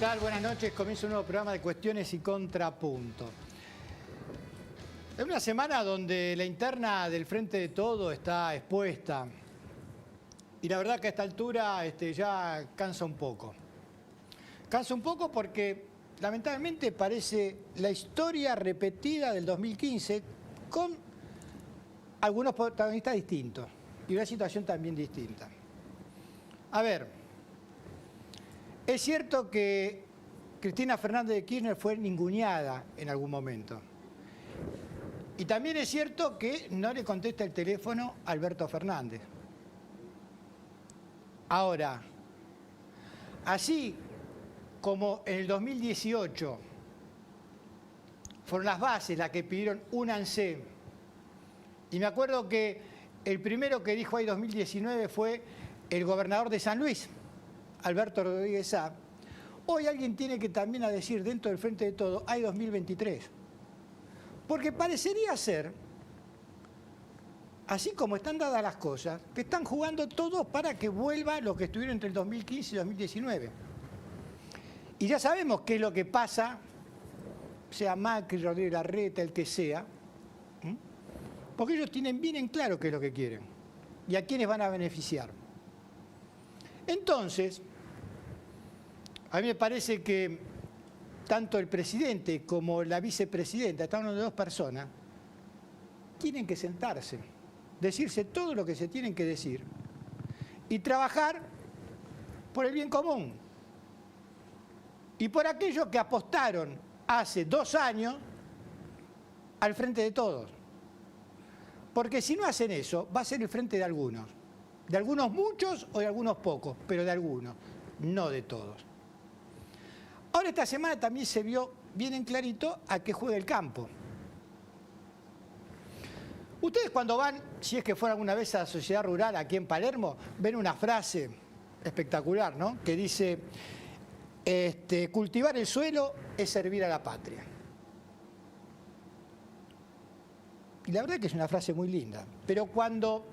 tal? Buenas noches. Comienza un nuevo programa de Cuestiones y Contrapunto. Es una semana donde la interna del Frente de Todos está expuesta. Y la verdad que a esta altura ya cansa un poco. Cansa un poco porque lamentablemente parece la historia repetida del 2015 con algunos protagonistas distintos y una situación también distinta. A ver, es cierto que Cristina Fernández de Kirchner fue ninguneada en algún momento. Y también es cierto que no le contesta el teléfono a Alberto Fernández. Ahora, así como en el 2018 fueron las bases las que pidieron únanse, y me acuerdo que el primero que dijo ahí 2019 fue el gobernador de San Luis, Alberto Rodríguez Sá. Hoy alguien tiene que también a decir dentro del Frente de Todos, hay 2023. Porque parecería ser, así como están dadas las cosas, que están jugando todos para que vuelva lo que estuvieron entre el 2015 y 2019. Y ya sabemos qué es lo que pasa, sea Macri, Rodríguez Larreta, el que sea, porque ellos tienen bien en claro qué es lo que quieren y a quiénes van a beneficiar. Entonces, a mí me parece que tanto el presidente como la vicepresidenta, estamos hablando de dos personas, tienen que sentarse, decirse todo lo que se tienen que decir y trabajar por el bien común. Y por aquellos que apostaron hace 2 años al Frente de Todos. Porque si no hacen eso, va a ser el frente de algunos. De algunos muchos o de algunos pocos, pero de algunos, no de todos. Ahora esta semana también se vio bien en clarito a qué juega el campo. Ustedes cuando van, si es que fueron alguna vez a la sociedad rural aquí en Palermo, ven una frase espectacular, ¿no? Que dice, cultivar el suelo es servir a la patria. Y la verdad que es una frase muy linda. Pero cuando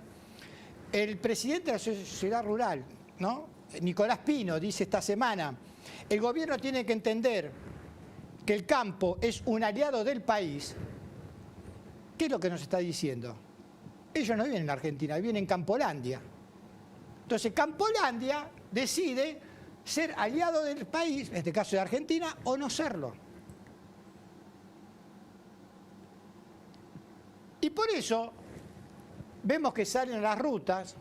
el presidente de la sociedad rural, ¿no? Nicolás Pino, dice esta semana, el gobierno tiene que entender que el campo es un aliado del país. ¿Qué es lo que nos está diciendo? Ellos no viven en Argentina, viven en Campolandia. Entonces Campolandia decide ser aliado del país, en este caso de Argentina, o no serlo. Y por eso vemos que salen las rutas,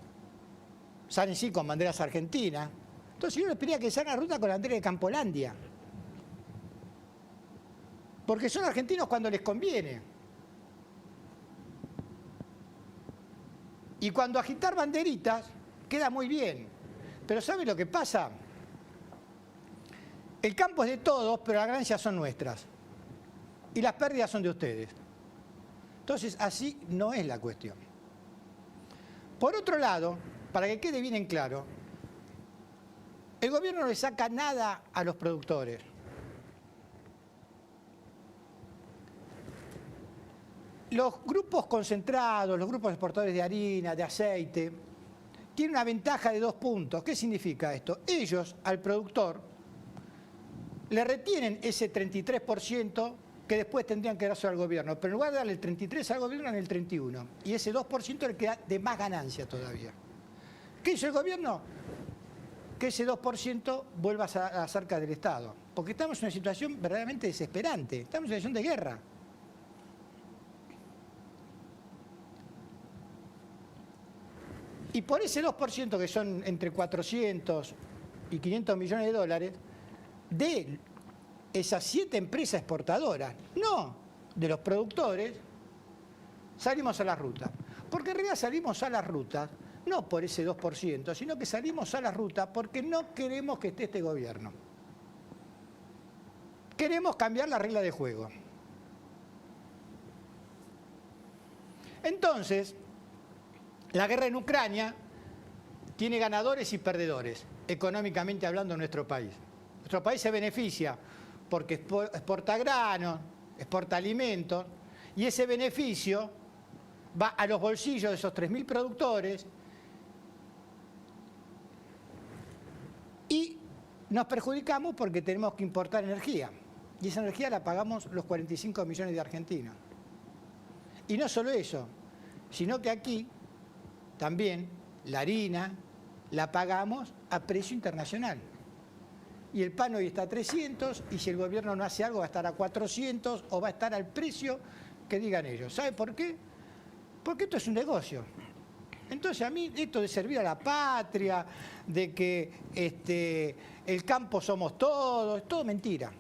salen sí con banderas argentinas. Entonces yo les pedía que salgan la ruta con la bandera de Campolandia. Porque son argentinos cuando les conviene. Y cuando agitar banderitas queda muy bien. Pero ¿sabe lo que pasa? El campo es de todos, pero las ganancias son nuestras. Y las pérdidas son de ustedes. Entonces así no es la cuestión. Por otro lado, para que quede bien en claro, el gobierno no le saca nada a los productores. Los grupos concentrados, los grupos exportadores de harina, de aceite, tienen una ventaja de 2 puntos. ¿Qué significa esto? Ellos, al productor, le retienen ese 33% que después tendrían que darse al gobierno. Pero en lugar de darle el 33% al gobierno, dan el 31%. Y ese 2% le queda de más ganancia todavía. ¿Qué hizo el gobierno? Que ese 2% vuelva a las arcas del Estado. Porque estamos en una situación verdaderamente desesperante. Estamos en una situación de guerra. Y por ese 2% que son entre 400 y 500 millones de dólares, de esas 7 empresas exportadoras, no de los productores, salimos a la ruta. Porque en realidad salimos a las rutas no por ese 2%, sino que salimos a la ruta porque no queremos que esté este gobierno. Queremos cambiar la regla de juego. Entonces, la guerra en Ucrania tiene ganadores y perdedores, económicamente hablando, en nuestro país. Nuestro país se beneficia porque exporta granos, exporta alimentos, y ese beneficio va a los bolsillos de esos 3.000 productores y nos perjudicamos porque tenemos que importar energía. Y esa energía la pagamos los 45 millones de argentinos. Y no solo eso, sino que aquí también la harina la pagamos a precio internacional. Y el pan hoy está a 300 y si el gobierno no hace algo va a estar a 400 o va a estar al precio que digan ellos. ¿Sabe por qué? Porque esto es un negocio. Entonces a mí esto de servir a la patria, de que el campo somos todos, es todo mentira.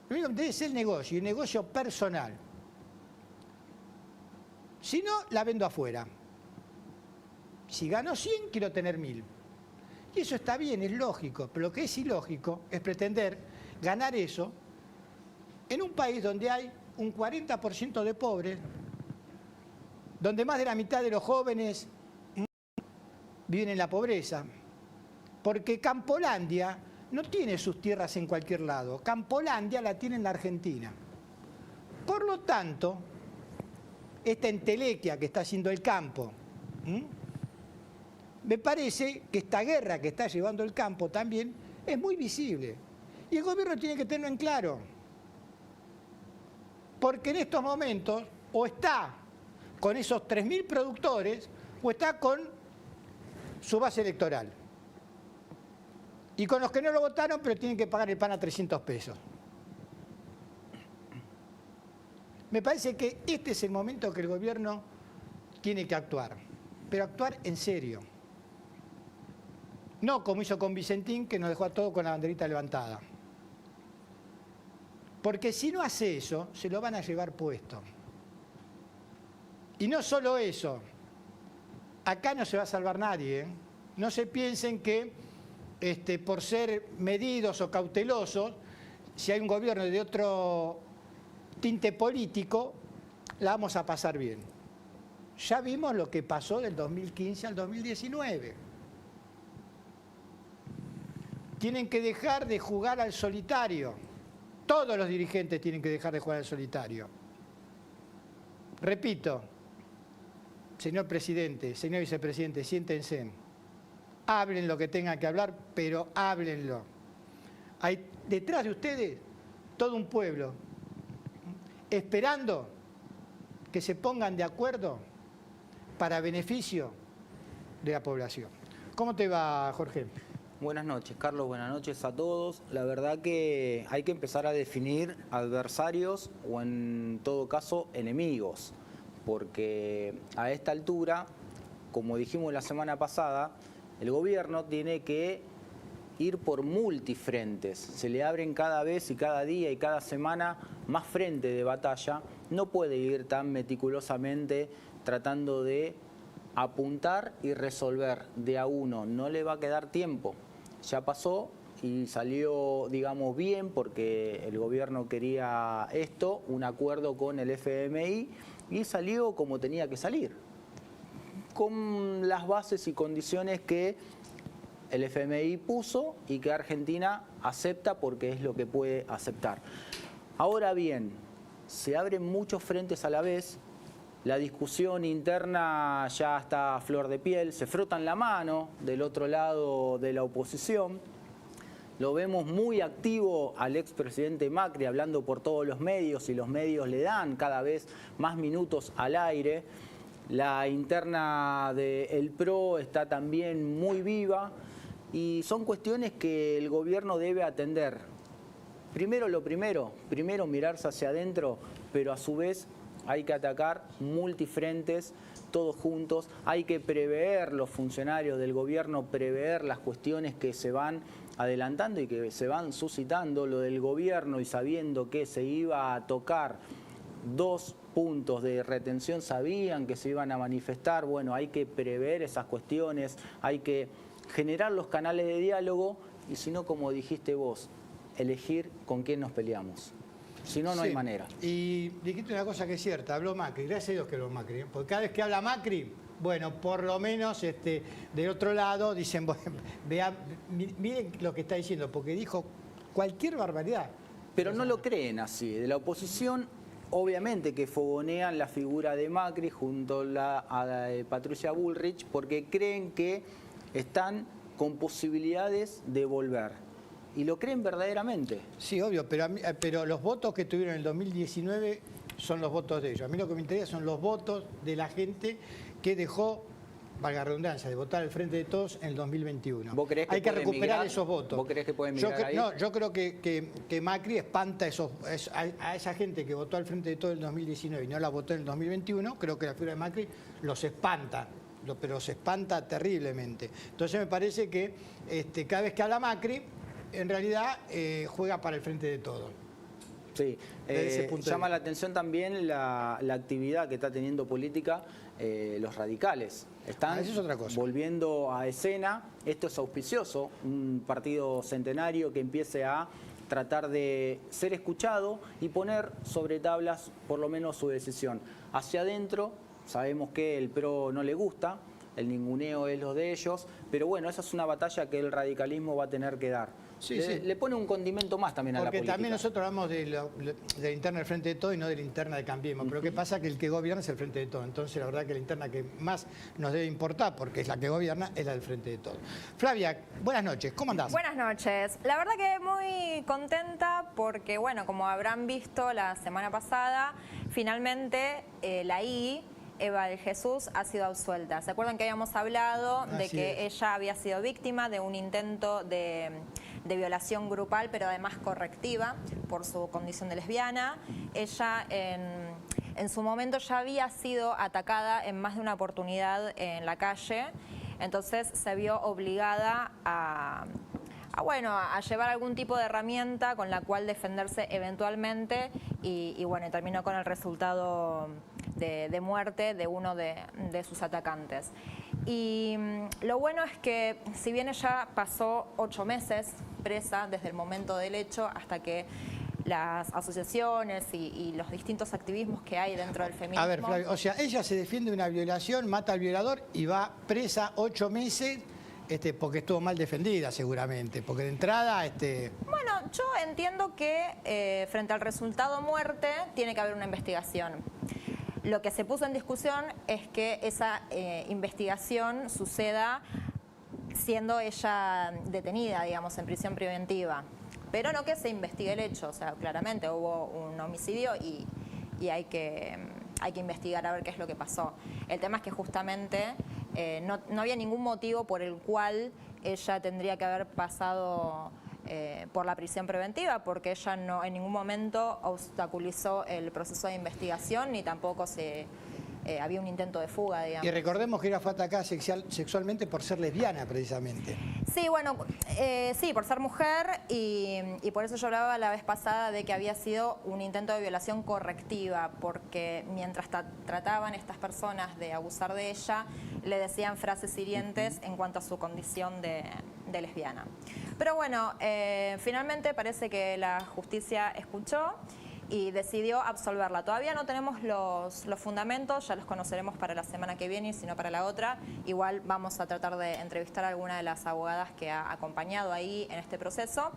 Lo único que me interesa es el negocio, y el negocio personal. Si no, la vendo afuera. Si gano 100, quiero tener 1000. Y eso está bien, es lógico, pero lo que es ilógico es pretender ganar eso en un país donde hay un 40% de pobres, donde más de la mitad de los jóvenes viven en la pobreza, porque Campolandia no tiene sus tierras en cualquier lado, Campolandia la tiene en la Argentina. Por lo tanto, esta entelequia que está haciendo el campo, me parece que esta guerra que está llevando el campo también es muy visible. Y el gobierno tiene que tenerlo en claro. Porque en estos momentos o está con esos 3.000 productores o está con su base electoral. Y con los que no lo votaron pero tienen que pagar el pan a 300 pesos. Me parece que este es el momento que el gobierno tiene que actuar. Pero actuar en serio. No como hizo con Vicentín, que nos dejó a todos con la banderita levantada. Porque si no hace eso, se lo van a llevar puesto. Y no solo eso, acá no se va a salvar nadie, ¿eh? No se piensen que por ser medidos o cautelosos, si hay un gobierno de otro tinte político, la vamos a pasar bien. Ya vimos lo que pasó del 2015 al 2019. Tienen que dejar de jugar al solitario. Todos los dirigentes tienen que dejar de jugar al solitario. Repito, señor presidente, señor vicepresidente, siéntense. Hablen lo que tengan que hablar, pero háblenlo. Hay detrás de ustedes todo un pueblo esperando que se pongan de acuerdo para beneficio de la población. ¿Cómo te va, Jorge? Buenas noches, Carlos. Buenas noches a todos. La verdad que hay que empezar a definir adversarios o en todo caso enemigos, porque a esta altura, como dijimos la semana pasada, el gobierno tiene que ir por multifrentes. Se le abren cada vez y cada día y cada semana más frentes de batalla. No puede ir tan meticulosamente tratando de apuntar y resolver de a uno. No le va a quedar tiempo. Ya pasó y salió, digamos, bien porque el gobierno quería esto, un acuerdo con el FMI, y salió como tenía que salir, con las bases y condiciones que el FMI puso y que Argentina acepta porque es lo que puede aceptar. Ahora bien, se abren muchos frentes a la vez. La discusión interna ya está a flor de piel, se frotan la mano del otro lado de la oposición. Lo vemos muy activo al expresidente Macri hablando por todos los medios y los medios le dan cada vez más minutos al aire. La interna del PRO está también muy viva y son cuestiones que el gobierno debe atender. Primero lo primero mirarse hacia adentro, pero a su vez hay que atacar multifrentes, todos juntos. Hay que prever, los funcionarios del gobierno, prever las cuestiones que se van adelantando y que se van suscitando. Lo del gobierno y sabiendo que se iba a tocar 2 puntos de retención, sabían que se iban a manifestar. Bueno, hay que prever esas cuestiones, hay que generar los canales de diálogo y si no, como dijiste vos, elegir con quién nos peleamos. Si no, no hay manera. Y dijiste una cosa que es cierta, habló Macri, gracias a Dios que habló Macri, porque cada vez que habla Macri, bueno, por lo menos del otro lado dicen, bueno, vean, miren lo que está diciendo, porque dijo cualquier barbaridad. Pero no lo creen así. De la oposición, obviamente que fogonean la figura de Macri junto a Patricia Bullrich, porque creen que están con posibilidades de volver. ¿Y lo creen verdaderamente? Sí, obvio, pero los votos que tuvieron en el 2019 son los votos de ellos. A mí lo que me interesa son los votos de la gente que dejó, valga la redundancia, de votar al Frente de Todos en el 2021. ¿Vos creés que hay que puede recuperar migrar? esos votos. ¿Vos creés que pueden migrar ahí? No, yo creo que Macri espanta a esa gente que votó al Frente de Todos en el 2019 y no la votó en el 2021. Creo que la figura de Macri los espanta, pero se espanta terriblemente. Entonces me parece que cada vez que habla Macri, en realidad juega para el Frente de Todos. Sí, llama la atención también la actividad que está teniendo política los radicales. Están eso es otra cosa. Volviendo a escena. Esto es auspicioso, un partido centenario que empiece a tratar de ser escuchado y poner sobre tablas por lo menos su decisión. Hacia adentro sabemos que el PRO no le gusta, el ninguneo es lo de ellos, pero bueno, esa es una batalla que el radicalismo va a tener que dar. Sí, le pone un condimento más también a la política. Porque también nosotros hablamos de la interna del Frente de Todos y no de la interna de Cambiemos. Pero ¿qué pasa? Que el que gobierna es el Frente de Todos. Entonces la verdad que la interna que más nos debe importar, porque es la que gobierna, es la del Frente de Todos. Flavia, buenas noches. ¿Cómo andás? Buenas noches. La verdad que muy contenta porque, bueno, como habrán visto la semana pasada, finalmente la Eva de Jesús ha sido absuelta. ¿Se acuerdan que habíamos hablado de que ella había sido víctima de un intento de violación grupal, pero además correctiva por su condición de lesbiana? Ella en su momento ya había sido atacada en más de una oportunidad en la calle, entonces se vio obligada a llevar algún tipo de herramienta con la cual defenderse eventualmente y bueno, terminó con el resultado de muerte de uno de sus atacantes. Y lo bueno es que si bien ella pasó 8 meses presa desde el momento del hecho hasta que las asociaciones y los distintos activismos que hay dentro del feminismo... A ver, Flavia, o sea, ella se defiende de una violación, mata al violador y va presa 8 meses... porque estuvo mal defendida seguramente, porque de entrada... Bueno, yo entiendo que frente al resultado muerte tiene que haber una investigación. Lo que se puso en discusión es que esa investigación suceda siendo ella detenida, digamos, en prisión preventiva. Pero no que se investigue el hecho, o sea, claramente hubo un homicidio y hay que investigar a ver qué es lo que pasó. El tema es que justamente no había ningún motivo por el cual ella tendría que haber pasado por la prisión preventiva, porque ella no en ningún momento obstaculizó el proceso de investigación ni tampoco había un intento de fuga, digamos. Y recordemos que ella fue atacada sexualmente por ser lesbiana, precisamente. Sí, bueno, sí, por ser mujer y por eso yo hablaba la vez pasada de que había sido un intento de violación correctiva, porque mientras trataban estas personas de abusar de ella, le decían frases hirientes en cuanto a su condición de lesbiana. Pero bueno, finalmente parece que la justicia escuchó y decidió absolverla. Todavía no tenemos los fundamentos, ya los conoceremos para la semana que viene y si no para la otra. Igual vamos a tratar de entrevistar a alguna de las abogadas que ha acompañado ahí en este proceso,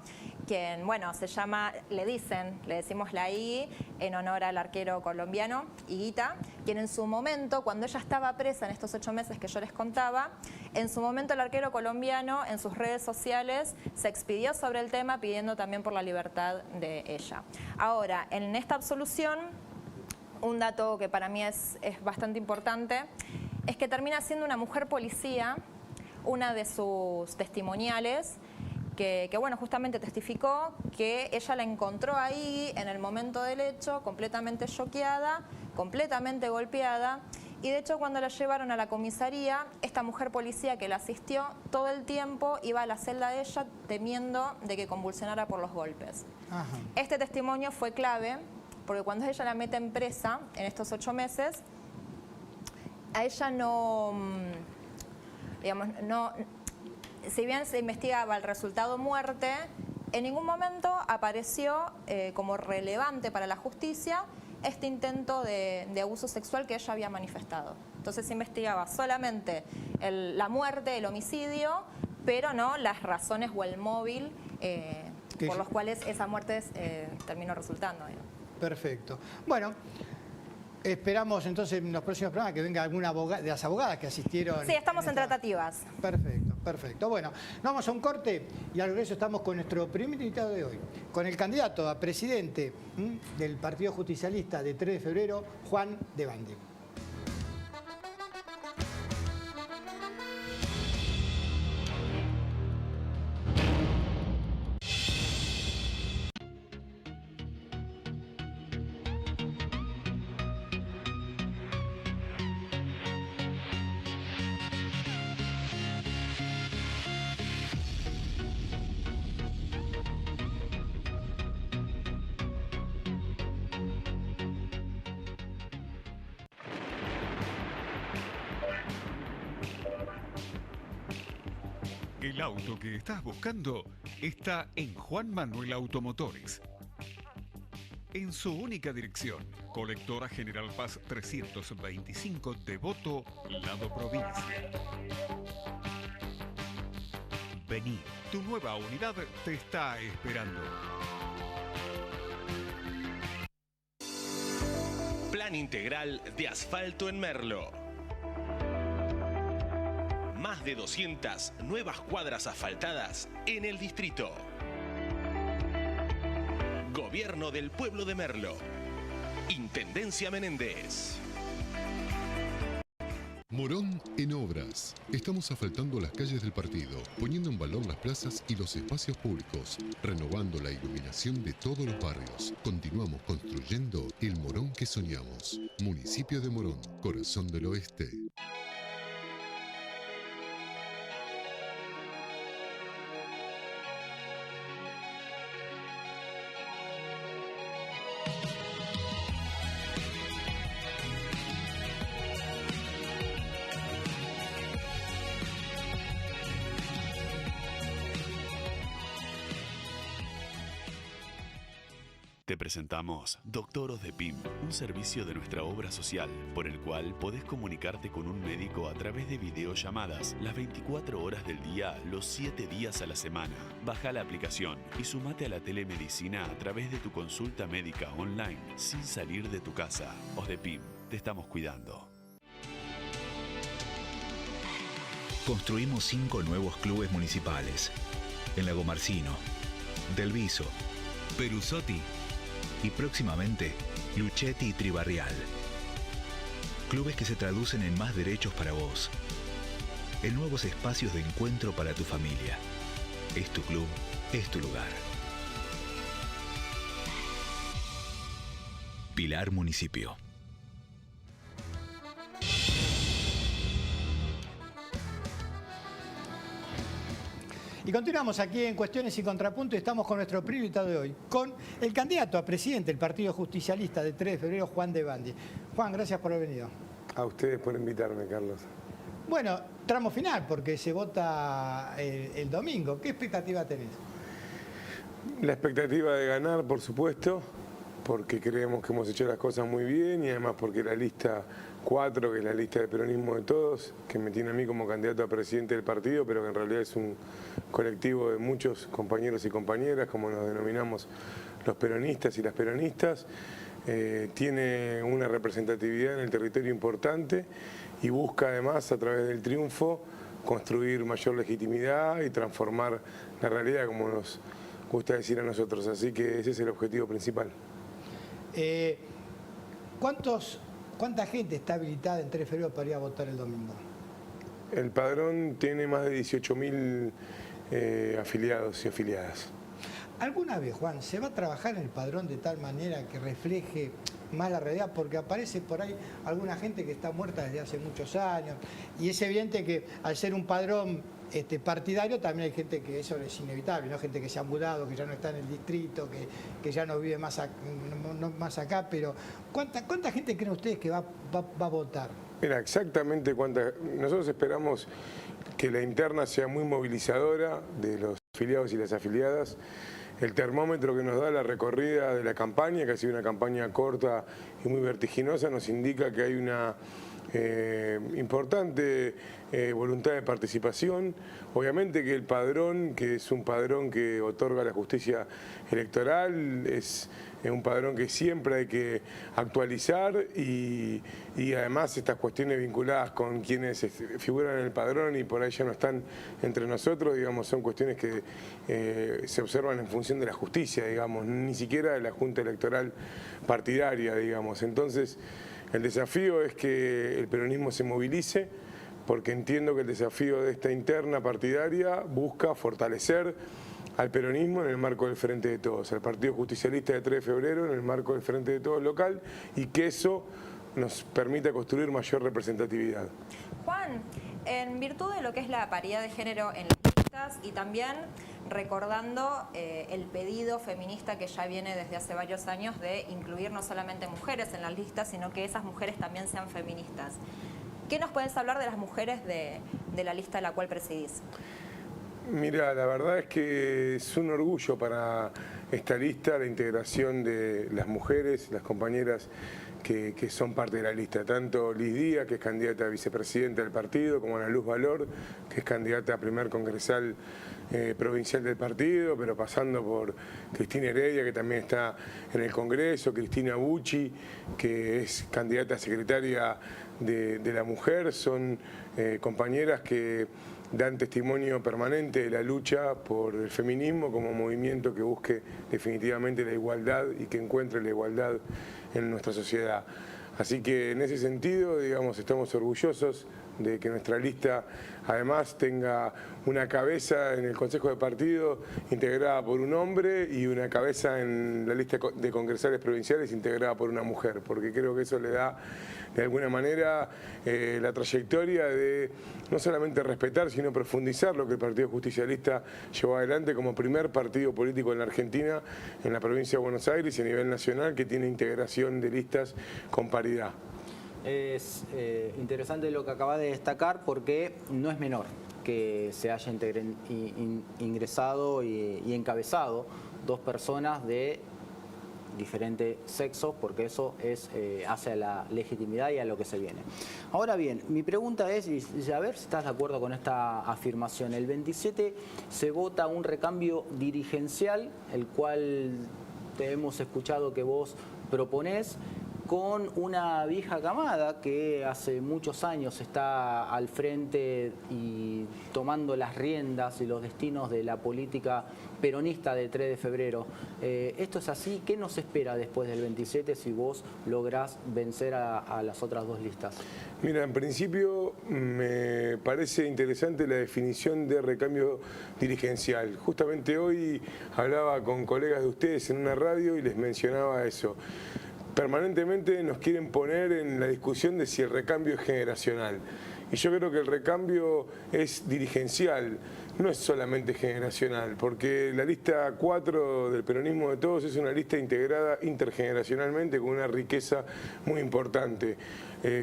quien, bueno, se llama, le decimos la I en honor al arquero colombiano, Higuita, quien en su momento, cuando ella estaba presa en estos 8 meses que yo les contaba, en su momento el arquero colombiano en sus redes sociales se expidió sobre el tema pidiendo también por la libertad de ella. Ahora, en esta absolución, un dato que para mí es bastante importante, es que termina siendo una mujer policía, una de sus testimoniales, que bueno, justamente testificó que ella la encontró ahí en el momento del hecho, completamente choqueada, completamente golpeada, y de hecho cuando la llevaron a la comisaría, esta mujer policía que la asistió todo el tiempo iba a la celda de ella temiendo de que convulsionara por los golpes. Ajá. Este testimonio fue clave porque cuando ella la mete en presa en estos 8 meses, a ella si bien se investigaba el resultado muerte, en ningún momento apareció como relevante para la justicia este intento de abuso sexual que ella había manifestado. Entonces se investigaba solamente la muerte, el homicidio, pero no las razones o el móvil por los cuales esa muerte terminó resultando. Perfecto. Bueno, Esperamos entonces en los próximos programas que venga alguna de las abogadas que asistieron. Sí, estamos en tratativas. Perfecto, perfecto. Bueno, nos vamos a un corte y al regreso estamos con nuestro primer invitado de hoy, con el candidato a presidente del Partido Justicialista de 3 de febrero, Juan de Bandi. El auto que estás buscando está en Juan Manuel Automotores. En su única dirección, Colectora General Paz 325, Devoto, Lado Provincia. Vení, tu nueva unidad te está esperando. Plan integral de asfalto en Merlo. Más de 200 nuevas cuadras asfaltadas en el distrito. Gobierno del Pueblo de Merlo. Intendencia Menéndez. Morón en obras. Estamos asfaltando las calles del partido, poniendo en valor las plazas y los espacios públicos, renovando la iluminación de todos los barrios. Continuamos construyendo el Morón que soñamos. Municipio de Morón, corazón del oeste. Te presentamos Doctor Osdepim, un servicio de nuestra obra social, por el cual podés comunicarte con un médico a través de videollamadas las 24 horas del día, los 7 días a la semana. Baja la aplicación y sumate a la telemedicina a través de tu consulta médica online, sin salir de tu casa. Osdepim, te estamos cuidando. Construimos 5 nuevos clubes municipales. En Lagomarcino, Del Viso, Perusotti y próximamente Luchetti y Tribarrial. Clubes que se traducen en más derechos para vos, en nuevos espacios de encuentro para tu familia. Es tu club, es tu lugar. Pilar Municipio. Y continuamos aquí en Cuestiones y Contrapunto y estamos con nuestro primer invitado de hoy, con el candidato a presidente del Partido Justicialista de 3 de febrero, Juan de Bandi. Juan, gracias por haber venido. A ustedes por invitarme, Carlos. Bueno, tramo final, porque se vota el domingo. ¿Qué expectativa tenés? La expectativa de ganar, por supuesto, porque creemos que hemos hecho las cosas muy bien y además porque la lista 4, que es la lista de peronismo de todos, que me tiene a mí como candidato a presidente del partido, pero que en realidad es un colectivo de muchos compañeros y compañeras, como nos denominamos los peronistas y las peronistas, tiene una representatividad en el territorio importante y busca además a través del triunfo construir mayor legitimidad y transformar la realidad, como nos gusta decir a nosotros. Así que ese es el objetivo principal. ¿Cuánta gente está habilitada en 3 de febrero para ir a votar el domingo? El padrón tiene más de 18.000 afiliados y afiliadas. ¿Alguna vez, Juan, se va a trabajar en el padrón de tal manera que refleje más la realidad? Porque aparece por ahí alguna gente que está muerta desde hace muchos años y es evidente que al ser un padrón partidario también hay gente que eso es inevitable, ¿no? Gente que se ha mudado, que ya no está en el distrito, que ya no vive más acá, pero ¿cuánta gente creen ustedes que va a votar? Mira, exactamente cuánta. Nosotros esperamos que la interna sea muy movilizadora de los afiliados y las afiliadas. El termómetro que nos da la recorrida de la campaña, que ha sido una campaña corta y muy vertiginosa, nos indica que hay una importante voluntad de participación. Obviamente que el padrón, que es un padrón que otorga la justicia electoral, es un padrón que siempre hay que actualizar y además estas cuestiones vinculadas con quienes figuran en el padrón y por ahí ya no están entre nosotros, digamos, son cuestiones que se observan en función de la justicia, digamos, ni siquiera de la Junta Electoral partidaria, digamos. Entonces, el desafío es que el peronismo se movilice, porque entiendo que el desafío de esta interna partidaria busca fortalecer al peronismo en el marco del Frente de Todos, al Partido Justicialista de 3 de febrero en el marco del Frente de Todos local, y que eso nos permita construir mayor representatividad. Juan, en virtud de lo que es la paridad de género en las listas y también recordando el pedido feminista que ya viene desde hace varios años de incluir no solamente mujeres en las listas, sino que esas mujeres también sean feministas. ¿Qué nos puedes hablar de las mujeres de la lista de la cual presidís? Mira, la verdad es que es un orgullo para esta lista la integración de las mujeres, las compañeras que son parte de la lista, tanto Liz Díaz, que es candidata a vicepresidenta del partido, como Ana Luz Valor, que es candidata a primer congresal provincial del partido, pero pasando por Cristina Heredia, que también está en el Congreso, Cristina Bucci, que es candidata a secretaria de la mujer, son compañeras que dan testimonio permanente de la lucha por el feminismo como movimiento que busque definitivamente la igualdad y que encuentre la igualdad en nuestra sociedad. Así que en ese sentido, digamos, estamos orgullosos de que nuestra lista además tenga una cabeza en el Consejo de Partido integrada por un hombre y una cabeza en la lista de congresales provinciales integrada por una mujer, porque creo que eso le da de alguna manera la trayectoria de no solamente respetar, sino profundizar lo que el Partido Justicialista llevó adelante como primer partido político en la Argentina, en la provincia de Buenos Aires y a nivel nacional, que tiene integración de listas con paridad. Es interesante lo que acaba de destacar porque no es menor que se haya ingresado y encabezado dos personas de diferentes sexos, porque eso es hacia la legitimidad y a lo que se viene. Ahora bien, mi pregunta es, y a ver si estás de acuerdo con esta afirmación, el 27 se vota un recambio dirigencial, el cual te hemos escuchado que vos proponés, con una vieja camada que hace muchos años está al frente y tomando las riendas y los destinos de la política peronista del 3 de febrero. ¿Esto es así? ¿Qué nos espera después del 27 si vos lográs vencer a las otras dos listas? Mira, en principio me parece interesante la definición de recambio dirigencial. Justamente hoy hablaba con colegas de ustedes en una radio y les mencionaba eso. Permanentemente nos quieren poner en la discusión de si el recambio es generacional. Y yo creo que el recambio es dirigencial, no es solamente generacional, porque la lista 4 del peronismo de todos es una lista integrada intergeneracionalmente con una riqueza muy importante.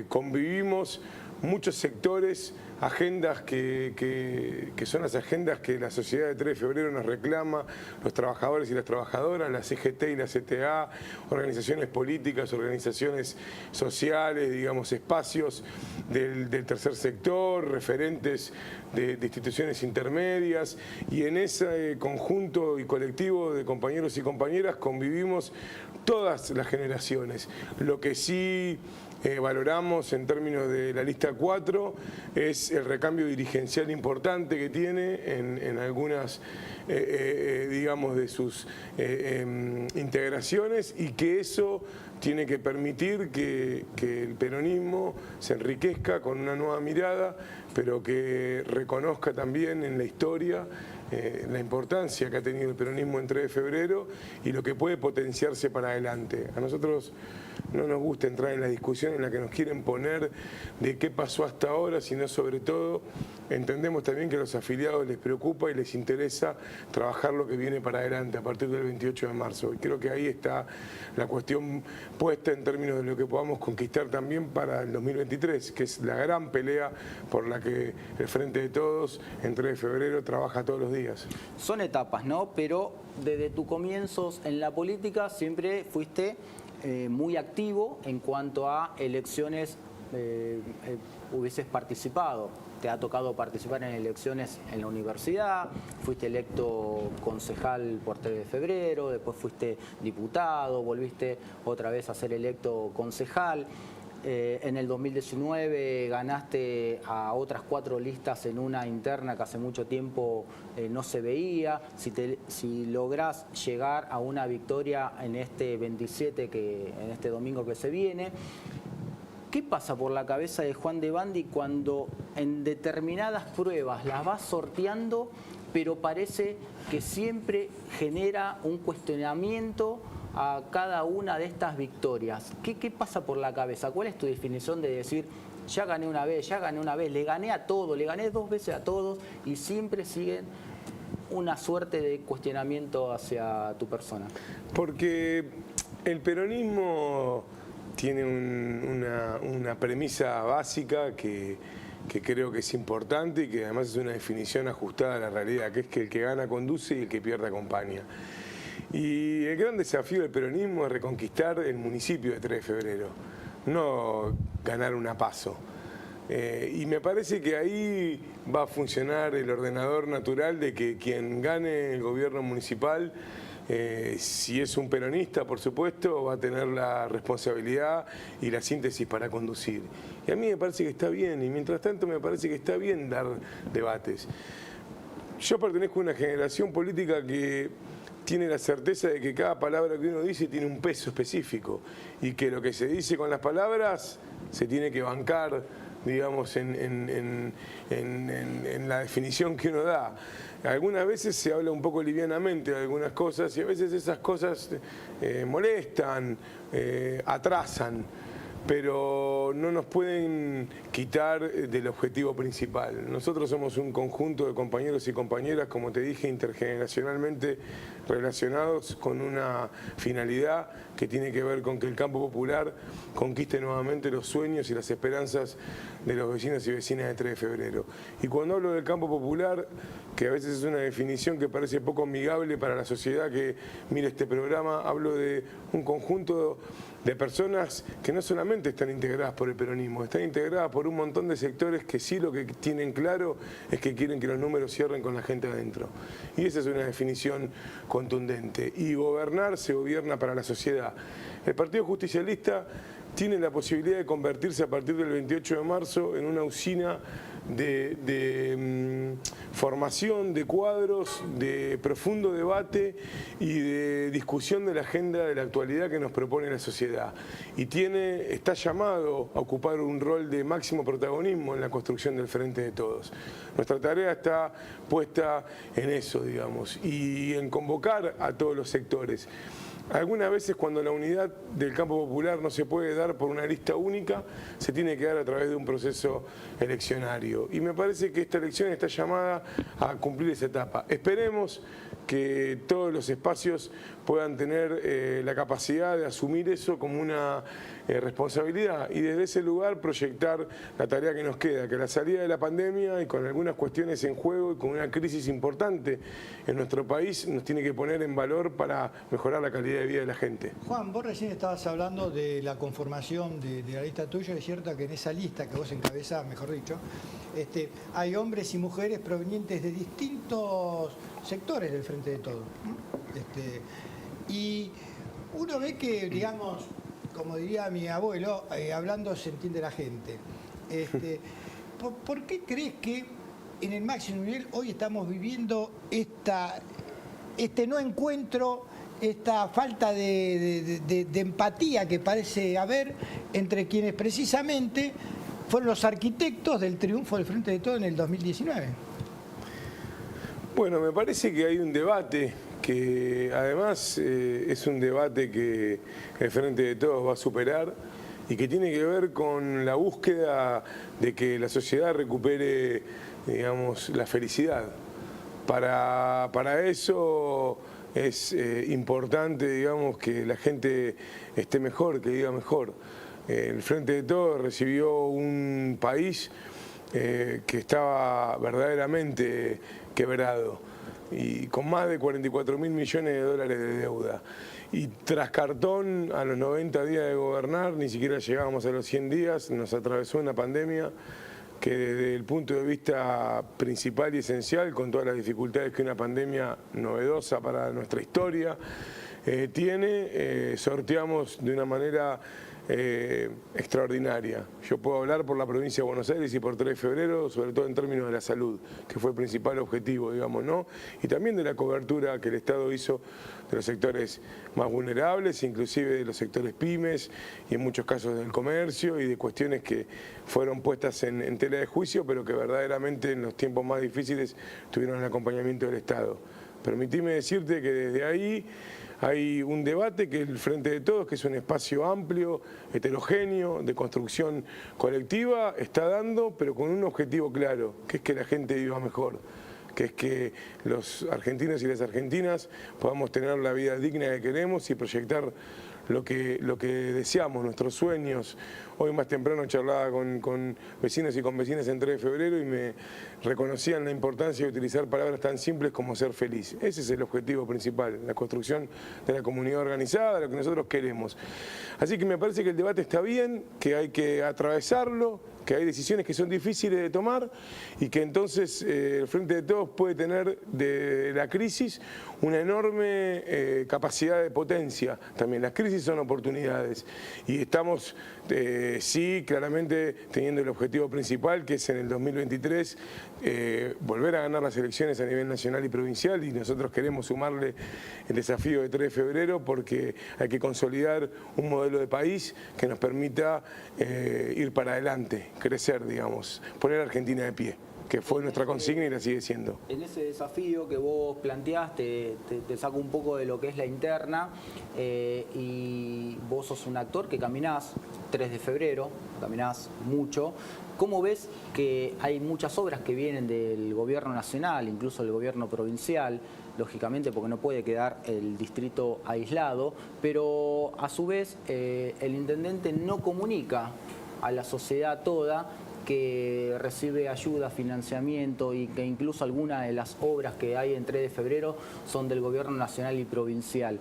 Convivimos muchos sectores, agendas que son las agendas que la sociedad de 3 de febrero nos reclama, los trabajadores y las trabajadoras, la CGT y la CTA, organizaciones políticas, organizaciones sociales, digamos, espacios del tercer sector, referentes de instituciones intermedias, y en ese conjunto y colectivo de compañeros y compañeras convivimos todas las generaciones. Lo que sí valoramos en términos de la lista 4 es el recambio dirigencial importante que tiene en algunas digamos de sus integraciones, y que eso tiene que permitir que el peronismo se enriquezca con una nueva mirada, pero que reconozca también en la historia la importancia que ha tenido el peronismo en 3 de febrero y lo que puede potenciarse para adelante. A nosotros no nos gusta entrar en la discusión en la que nos quieren poner de qué pasó hasta ahora, sino sobre todo entendemos también que a los afiliados les preocupa y les interesa trabajar lo que viene para adelante a partir del 28 de marzo. Y creo que ahí está la cuestión puesta en términos de lo que podamos conquistar también para el 2023, que es la gran pelea por la que el Frente de Todos en 3 de febrero trabaja todos los días. Son etapas, ¿no? Pero desde tus comienzos en la política siempre fuiste muy activo en cuanto a elecciones hubieses participado. Te ha tocado participar en elecciones en la universidad, fuiste electo concejal por 3 de febrero, después fuiste diputado, volviste otra vez a ser electo concejal. En el 2019 ganaste a otras 4 listas en una interna que hace mucho tiempo no se veía. Si lográs llegar a una victoria en este 27, en este domingo que se viene, ¿qué pasa por la cabeza de Juan Devandi cuando en determinadas pruebas las vas sorteando, pero parece que siempre genera un cuestionamiento a cada una de estas victorias? ¿Qué pasa por la cabeza? ¿Cuál es tu definición de decir, ya gané una vez, le gané a todos, le gané 2 veces a todos y siempre siguen una suerte de cuestionamiento hacia tu persona? Porque el peronismo tiene una premisa básica que creo que es importante y que además es una definición ajustada a la realidad, que es que el que gana conduce y el que pierde acompaña. Y el gran desafío del peronismo es reconquistar el municipio de 3 de febrero, no ganar una PASO. Y me parece que ahí va a funcionar el ordenador natural de que quien gane el gobierno municipal, si es un peronista, por supuesto, va a tener la responsabilidad y la síntesis para conducir. Y a mí me parece que está bien, y mientras tanto me parece que está bien dar debates. Yo pertenezco a una generación política que tiene la certeza de que cada palabra que uno dice tiene un peso específico y que lo que se dice con las palabras se tiene que bancar, digamos, en la definición que uno da. Algunas veces se habla un poco livianamente de algunas cosas y a veces esas cosas molestan, atrasan, pero no nos pueden quitar del objetivo principal. Nosotros somos un conjunto de compañeros y compañeras, como te dije, intergeneracionalmente relacionados con una finalidad que tiene que ver con que el campo popular conquiste nuevamente los sueños y las esperanzas de los vecinos y vecinas de 3 de febrero. Y cuando hablo del campo popular, que a veces es una definición que parece poco amigable para la sociedad que mira este programa, hablo de un conjunto de personas que no solamente están integradas por el peronismo, están integradas por un montón de sectores que sí lo que tienen claro es que quieren que los números cierren con la gente adentro. Y esa es una definición contundente. Y gobernar se gobierna para la sociedad. El Partido Justicialista tiene la posibilidad de convertirse a partir del 28 de marzo en una usina de formación de cuadros, de profundo debate y de discusión de la agenda de la actualidad que nos propone la sociedad. Y está llamado a ocupar un rol de máximo protagonismo en la construcción del Frente de Todos. Nuestra tarea está puesta en eso, digamos, y en convocar a todos los sectores. Algunas veces cuando la unidad del campo popular no se puede dar por una lista única, se tiene que dar a través de un proceso eleccionario. Y me parece que esta elección está llamada a cumplir esa etapa. Esperemos que todos los espacios puedan tener la capacidad de asumir eso como una responsabilidad y desde ese lugar proyectar la tarea que nos queda, que la salida de la pandemia y con algunas cuestiones en juego y con una crisis importante en nuestro país nos tiene que poner en valor para mejorar la calidad de vida de la gente. Juan, vos recién estabas hablando de la conformación de la lista tuya. Es cierto que en esa lista que vos encabezás, mejor dicho, hay hombres y mujeres provenientes de distintos sectores del Frente de Todos. Y uno ve que, digamos, como diría mi abuelo, hablando se entiende la gente. ¿Por qué crees que en el máximo nivel hoy estamos viviendo este no encuentro, esta falta de empatía que parece haber entre quienes precisamente fueron los arquitectos del triunfo del Frente de Todos en el 2019? Bueno, me parece que hay un debate que además es un debate que el Frente de Todos va a superar y que tiene que ver con la búsqueda de que la sociedad recupere, digamos, la felicidad. Para eso es importante, digamos, que la gente esté mejor, que viva mejor. El Frente de Todos recibió un país que estaba verdaderamente quebrado. y con más de 44.000 millones de dólares de deuda. Y tras cartón, a los 90 días de gobernar, ni siquiera llegábamos a los 100 días, nos atravesó una pandemia que desde el punto de vista principal y esencial, con todas las dificultades que una pandemia novedosa para nuestra historia tiene, sorteamos de una manera extraordinaria. Yo puedo hablar por la provincia de Buenos Aires y por 3 de febrero, sobre todo en términos de la salud, que fue el principal objetivo, digamos, ¿no? Y también de la cobertura que el Estado hizo de los sectores más vulnerables, inclusive de los sectores pymes y en muchos casos del comercio y de cuestiones que fueron puestas en tela de juicio, pero que verdaderamente en los tiempos más difíciles tuvieron el acompañamiento del Estado. Permitime decirte que desde ahí hay un debate que el Frente de Todos, que es un espacio amplio, heterogéneo, de construcción colectiva, está dando, pero con un objetivo claro, que es que la gente viva mejor, que es que los argentinos y las argentinas podamos tener la vida digna que queremos y proyectar lo que deseamos, nuestros sueños. Hoy más temprano charlaba con vecinos y con vecinas en 3 de febrero y me reconocían la importancia de utilizar palabras tan simples como ser feliz. Ese es el objetivo principal, la construcción de la comunidad organizada, lo que nosotros queremos. Así que me parece que el debate está bien, que hay que atravesarlo, que hay decisiones que son difíciles de tomar y que entonces el Frente de Todos puede tener de la crisis una enorme capacidad de potencia también. Las crisis son oportunidades y estamos sí claramente teniendo el objetivo principal, que es en el 2023 volver a ganar las elecciones a nivel nacional y provincial, y nosotros queremos sumarle el desafío de 3 de febrero porque hay que consolidar un modelo de país que nos permita ir para adelante, crecer, digamos, poner a Argentina de pie, que fue nuestra consigna y la sigue siendo. En ese desafío que vos planteaste, te saco un poco de lo que es la interna, y vos sos un actor que caminás 3 de febrero, caminás mucho. ¿Cómo ves que hay muchas obras que vienen del gobierno nacional, incluso del gobierno provincial, lógicamente porque no puede quedar el distrito aislado, pero a su vez el intendente no comunica a la sociedad toda que recibe ayuda, financiamiento y que incluso algunas de las obras que hay en 3 de febrero son del gobierno nacional y provincial?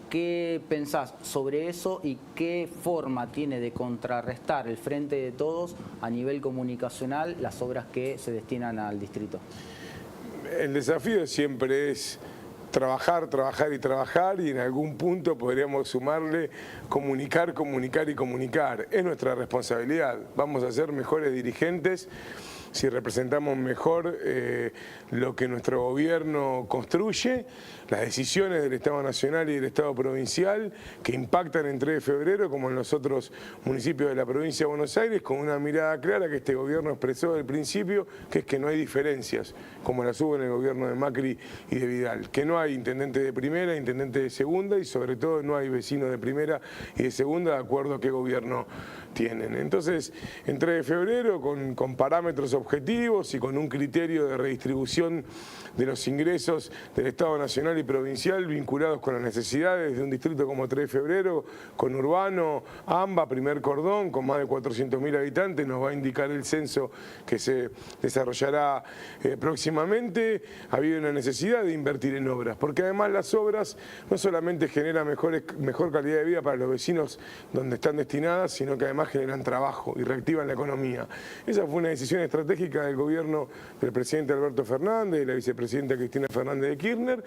¿Qué pensás sobre eso y qué forma tiene de contrarrestar el Frente de Todos a nivel comunicacional las obras que se destinan al distrito? El desafío siempre es trabajar, trabajar y trabajar, y en algún punto podríamos sumarle comunicar, comunicar y comunicar. Es nuestra responsabilidad. Vamos a ser mejores dirigentes si representamos mejor lo que nuestro gobierno construye, las decisiones del Estado Nacional y del Estado Provincial que impactan en 3 de febrero como en los otros municipios de la provincia de Buenos Aires, con una mirada clara que este gobierno expresó desde el principio, que es que no hay diferencias, como las hubo en el gobierno de Macri y de Vidal, que no hay intendente de primera, intendente de segunda y sobre todo no hay vecinos de primera y de segunda de acuerdo a qué gobierno tienen. Entonces, en 3 de febrero, con parámetros objetivos y con un criterio de redistribución de los ingresos del Estado Nacional y Provincial vinculados con las necesidades de un distrito como 3 de febrero, con urbano, AMBA, primer cordón, con más de 400.000 habitantes, nos va a indicar el censo que se desarrollará próximamente. Ha habido una necesidad de invertir en obras, porque además las obras no solamente generan mejor calidad de vida para los vecinos donde están destinadas, sino que además generan trabajo y reactivan la economía. Esa fue una decisión estratégica del gobierno del presidente Alberto Fernández, de la vicepresidenta Cristina Fernández de Kirchner,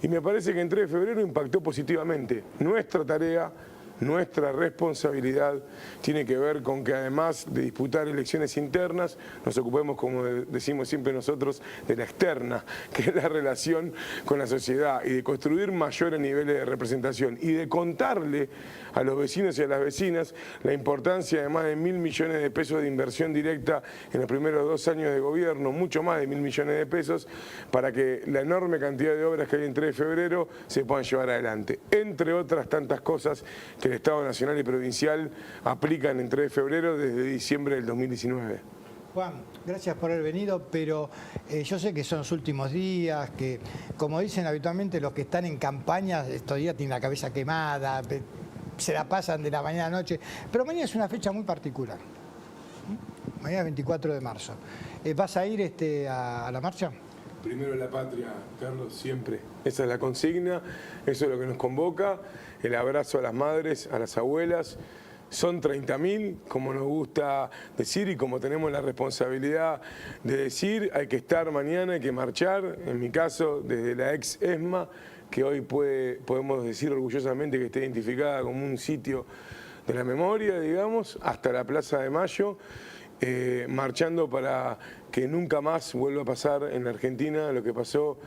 y me parece que en 3 de febrero impactó positivamente. Nuestra tarea, nuestra responsabilidad tiene que ver con que además de disputar elecciones internas, nos ocupemos, como decimos siempre nosotros, de la externa, que es la relación con la sociedad, y de construir mayores niveles de representación y de contarle a los vecinos y a las vecinas la importancia de más de 1.000 millones de pesos de inversión directa en los primeros 2 años de gobierno, mucho más de 1.000 millones de pesos, para que la enorme cantidad de obras que hay en 3 de febrero se puedan llevar adelante, entre otras tantas cosas que el Estado Nacional y Provincial aplican en 3 de febrero desde diciembre del 2019. Juan, gracias por haber venido, pero yo sé que son los últimos días, que como dicen habitualmente los que están en campaña, estos días tienen la cabeza quemada, se la pasan de la mañana a la noche, pero mañana es una fecha muy particular. Mañana es 24 de marzo. ¿Vas a ir a la marcha? Primero la patria, Carlos, siempre. Esa es la consigna, eso es lo que nos convoca. El abrazo a las madres, a las abuelas. Son 30.000, como nos gusta decir y como tenemos la responsabilidad de decir, hay que estar mañana, hay que marchar, en mi caso, desde la ex ESMA, que hoy podemos decir orgullosamente que está identificada como un sitio de la memoria, digamos, hasta la Plaza de Mayo, marchando para que nunca más vuelva a pasar en la Argentina lo que pasó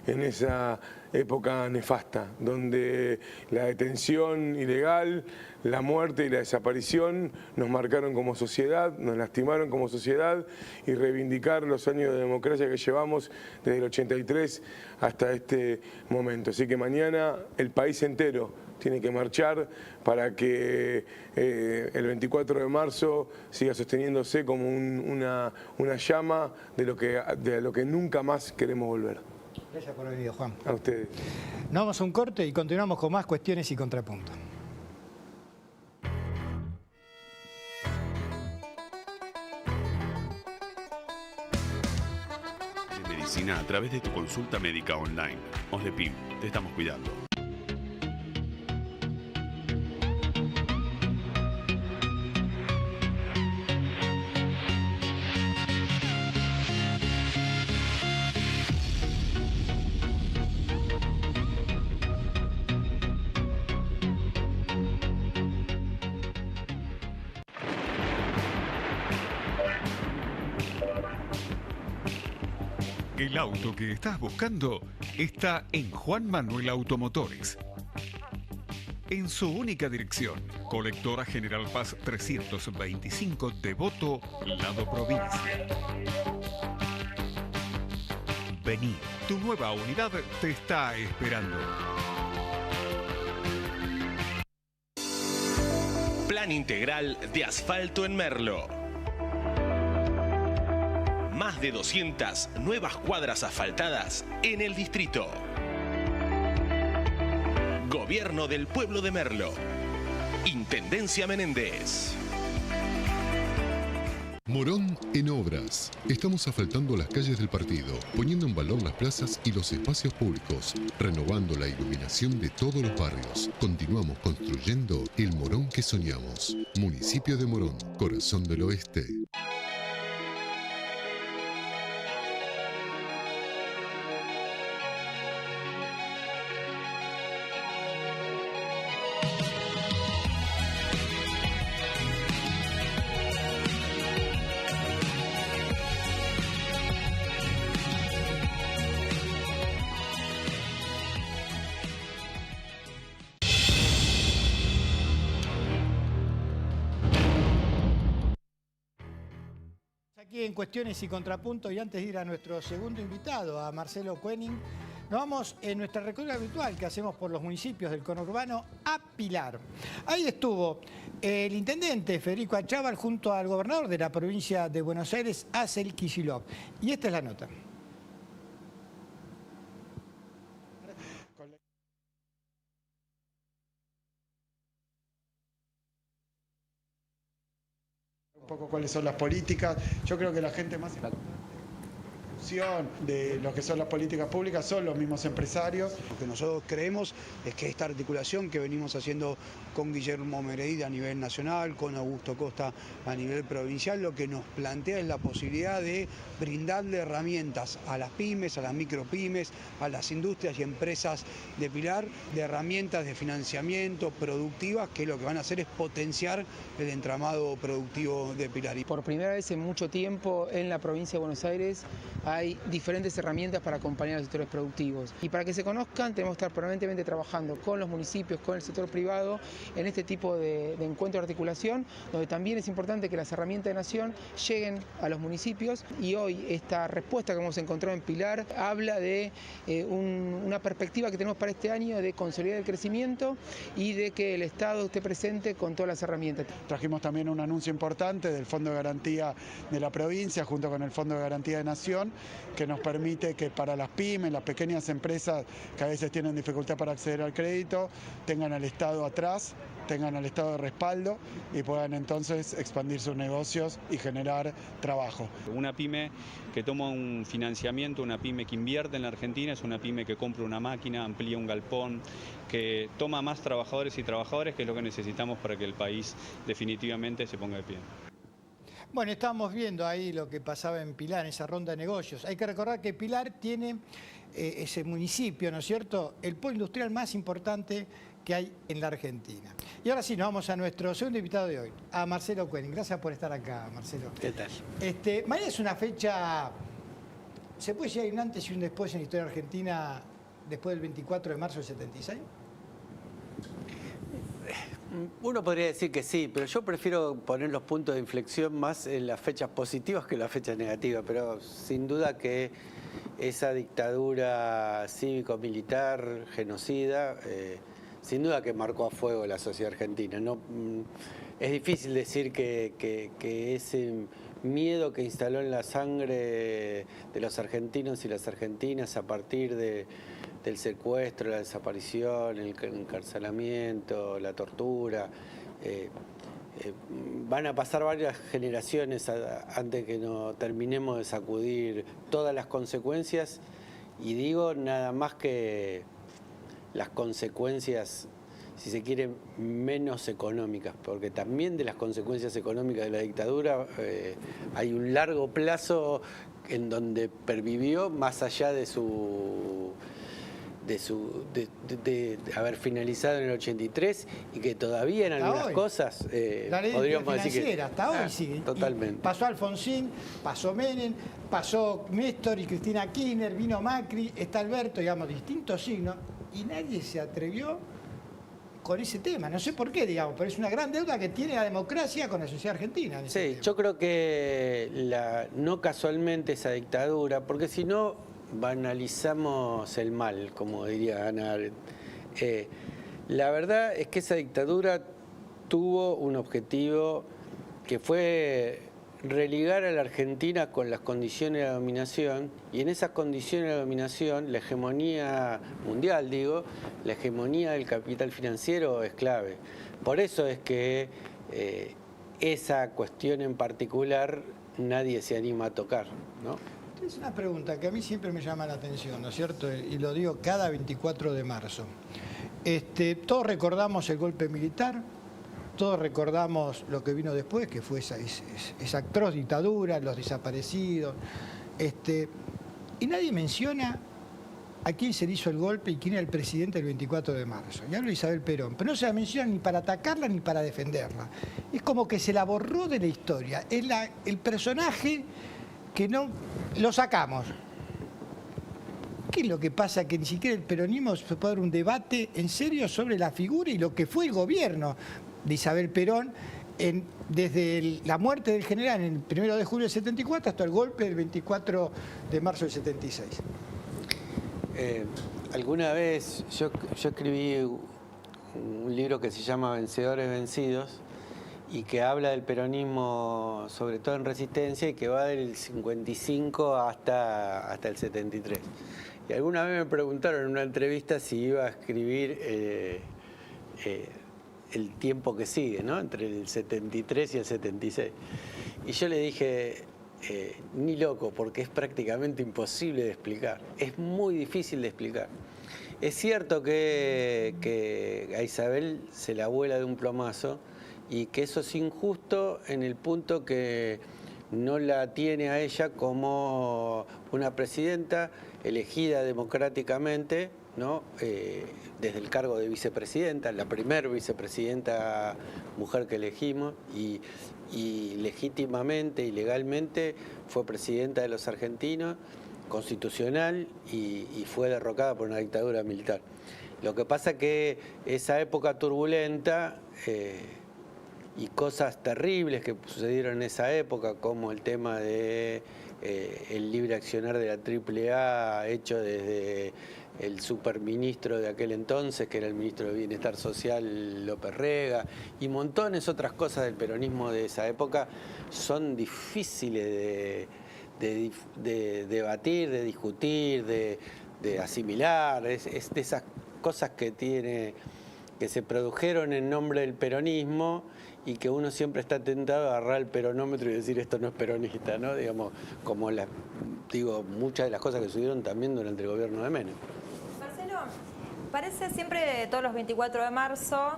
en esa época nefasta, donde la detención ilegal, la muerte y la desaparición nos marcaron como sociedad, nos lastimaron como sociedad, y reivindicar los años de democracia que llevamos desde el 83 hasta este momento. Así que mañana el país entero tiene que marchar para que el 24 de marzo siga sosteniéndose como una llama de lo que nunca más queremos volver. Gracias por haber venido, Juan. A ustedes. Nos vamos a un corte y continuamos con más cuestiones y contrapuntos. Medicina a través de tu consulta médica online. OSDEPIM, te estamos cuidando. El auto que estás buscando está en Juan Manuel Automotores. En su única dirección, Colectora General Paz 325, Devoto, lado provincia. Vení, tu nueva unidad te está esperando. Plan integral de asfalto en Merlo. Más de 200 nuevas cuadras asfaltadas en el distrito. Gobierno del Pueblo de Merlo. Intendencia Menéndez. Morón en obras. Estamos asfaltando las calles del partido, poniendo en valor las plazas y los espacios públicos, renovando la iluminación de todos los barrios. Continuamos construyendo el Morón que soñamos. Municipio de Morón, corazón del oeste. Aquí en Cuestiones y Contrapuntos, y antes de ir a nuestro segundo invitado, a Marcelo Koenig, nos vamos en nuestra recorrida habitual que hacemos por los municipios del conurbano a Pilar. Ahí estuvo el intendente Federico Achával junto al gobernador de la provincia de Buenos Aires, Axel Kicillof. Y esta es la nota. Un poco cuáles son las políticas. Yo creo que la gente más de lo que son las políticas públicas son los mismos empresarios. Lo que nosotros creemos es que esta articulación que venimos haciendo con Guillermo Mereida a nivel nacional, con Augusto Costa a nivel provincial, lo que nos plantea es la posibilidad de brindarle herramientas a las pymes, a las micropymes, a las industrias y empresas de Pilar, de herramientas de financiamiento productivas que lo que van a hacer es potenciar el entramado productivo de Pilar. Por primera vez en mucho tiempo en la provincia de Buenos Aires hay diferentes herramientas para acompañar a los sectores productivos. Y para que se conozcan tenemos que estar permanentemente trabajando con los municipios, con el sector privado, en este tipo de encuentro de articulación, donde también es importante que las herramientas de Nación lleguen a los municipios. Y hoy esta respuesta que hemos encontrado en Pilar habla de una perspectiva que tenemos para este año de consolidar el crecimiento y de que el Estado esté presente con todas las herramientas. Trajimos también un anuncio importante del Fondo de Garantía de la provincia junto con el Fondo de Garantía de Nación, que nos permite que para las pymes, las pequeñas empresas que a veces tienen dificultad para acceder al crédito, tengan al Estado atrás tengan el estado de respaldo y puedan entonces expandir sus negocios y generar trabajo. Una pyme que toma un financiamiento, una pyme que invierte en la Argentina, es una pyme que compra una máquina, amplía un galpón, que toma más trabajadores y trabajadoras, que es lo que necesitamos para que el país definitivamente se ponga de pie. Bueno, estábamos viendo ahí lo que pasaba en Pilar, en esa ronda de negocios. Hay que recordar que Pilar tiene ese municipio, ¿no es cierto?, el polo industrial más importante que hay en la Argentina. Y ahora sí, nos vamos a nuestro segundo invitado de hoy, a Marcelo Koenig. Gracias por estar acá, Marcelo. ¿Qué tal? Mañana es una fecha, ¿se puede decir hay un antes y un después en la historia argentina después del 24 de marzo del 76? Uno podría decir que sí, pero yo prefiero poner los puntos de inflexión más en las fechas positivas que en las fechas negativas, pero sin duda que esa dictadura cívico-militar, genocida, sin duda que marcó a fuego la sociedad argentina. No, es difícil decir que ese miedo que instaló en la sangre de los argentinos y las argentinas a partir del secuestro, la desaparición, el encarcelamiento, la tortura, van a pasar varias generaciones antes que no terminemos de sacudir todas las consecuencias, y digo nada más que las consecuencias, si se quiere, menos económicas, porque también de las consecuencias económicas de la dictadura hay un largo plazo en donde pervivió más allá de haber finalizado en el 83 y que todavía en algunas cosas podríamos decir que hasta hoy sigue. Totalmente. Y pasó Alfonsín, pasó Menem, pasó Néstor y Cristina Kirchner, vino Macri, está Alberto, digamos, distintos signos, y nadie se atrevió con ese tema. No sé por qué, digamos, pero es una gran deuda que tiene la democracia con la sociedad argentina. Sí, yo creo que no casualmente esa dictadura, porque si no banalizamos el mal, como diría Hannah Arendt. La verdad es que esa dictadura tuvo un objetivo que fue religar a la Argentina con las condiciones de dominación, y en esas condiciones de dominación la hegemonía mundial, digo, la hegemonía del capital financiero es clave. Por eso es que esa cuestión en particular nadie se anima a tocar, ¿no? Es una pregunta que a mí siempre me llama la atención, ¿no es cierto? Y lo digo cada 24 de marzo. Todos recordamos el golpe militar, todos recordamos lo que vino después, que fue esa atroz dictadura, los desaparecidos. Y nadie menciona a quién se le hizo el golpe y quién era el presidente del 24 de marzo. Y hablo de Isabel Perón, pero no se la menciona ni para atacarla ni para defenderla. Es como que se la borró de la historia. Es el personaje que no lo sacamos. ¿Qué es lo que pasa? Que ni siquiera el peronismo se puede dar un debate en serio sobre la figura y lo que fue el gobierno de Isabel Perón desde la muerte del general en el 1 de julio del 74 hasta el golpe del 24 de marzo del 76. Alguna vez yo escribí un libro que se llama Vencedores Vencidos, y que habla del peronismo sobre todo en resistencia, y que va del 55 hasta el 73. Y alguna vez me preguntaron en una entrevista si iba a escribir el tiempo que sigue, ¿no? Entre el 73 y el 76. Y yo le dije, ni loco, porque es prácticamente imposible de explicar. Es muy difícil de explicar. Es cierto que a Isabel se la vuela de un plomazo, y que eso es injusto en el punto que no la tiene a ella como una presidenta elegida democráticamente, ¿no? Desde el cargo de vicepresidenta, la primera vicepresidenta mujer que elegimos, y legítimamente y legalmente fue presidenta de los argentinos, constitucional, y fue derrocada por una dictadura militar. Lo que pasa que esa época turbulenta y cosas terribles que sucedieron en esa época, como el tema de el libre accionar de la AAA hecho desde el superministro de aquel entonces, que era el ministro de Bienestar Social, López Rega, y montones otras cosas del peronismo de esa época, son difíciles de debatir, de discutir, de asimilar. Es de esas cosas que tiene que se produjeron en nombre del peronismo y que uno siempre está tentado a agarrar el peronómetro y decir esto no es peronista, ¿no? Digamos, como muchas de las cosas que sucedieron también durante el gobierno de Menem. Marcelo, parece siempre todos los 24 de marzo,